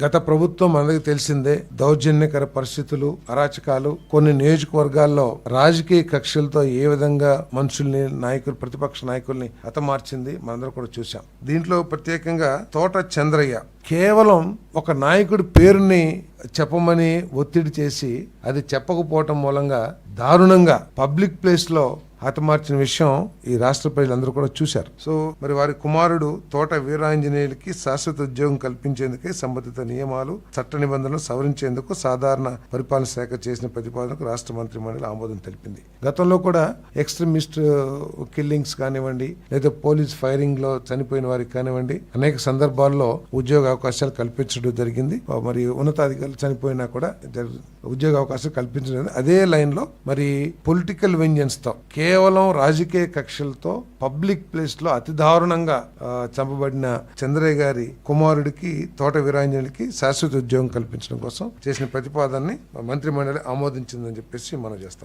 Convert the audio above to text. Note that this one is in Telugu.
గత ప్రభుత్వం అందరికి తెలిసిందే, దౌర్జన్యకర పరిస్థితులు, అరాచకాలు, కొన్ని నియోజకవర్గాల్లో రాజకీయ కక్షలతో ఏ విధంగా మనుషుల్ని, నాయకులు, ప్రతిపక్ష నాయకుల్ని హతమార్చింది మనందరం కూడా చూసాం. దీంట్లో ప్రత్యేకంగా తోట చంద్రయ్య కేవలం ఒక నాయకుడి పేరుని చెప్పమని ఒత్తిడి చేసి అది చెప్పకపోవటం మూలంగా దారుణంగా పబ్లిక్ ప్లేస్ లో హతమార్చిన విషయం ఈ రాష్ట్ర ప్రజలందరూ కూడా చూశారు. సో మరి వారి కుమారుడు తోట వీరాంజనేయులకి శాశ్వత ఉద్యోగం కల్పించేందుకే సంబంధిత నియమాలు, చట్ట నిబంధనలు సవరించేందుకు సాధారణ పరిపాలన శాఖ చేసిన ప్రతిపాదనకు రాష్ట్ర మంత్రి మండలి ఆమోదం తెలిపింది. గతంలో కూడా ఎక్స్ట్రీమిస్ట్ కిల్లింగ్స్ కానివ్వండి, లేదా పోలీస్ ఫైరింగ్ లో చనిపోయిన వారికి కానివ్వండి, అనేక సందర్భాల్లో ఉద్యోగ అవకాశాలు కల్పించడం జరిగింది. మరి ఉన్నతాధికారులు చనిపోయినా కూడా ఉద్యోగ అవకాశాలు కల్పించడం. అదే లైన్ లో మరి పొలిటికల్ వెంజెన్స్ తో, కేవలం రాజకీయ కక్షలతో పబ్లిక్ ప్లేస్ లో అతి దారుణంగా చంపబడిన చంద్రయ్య గారి కుమారుడికి తోట వీరాంజనేయులకి శాశ్వత ఉద్యోగం కల్పించడం కోసం చేసిన ప్రతిపాదనని మంత్రి మండలి ఆమోదించిందని చెప్పేసి మనం చేస్తాం.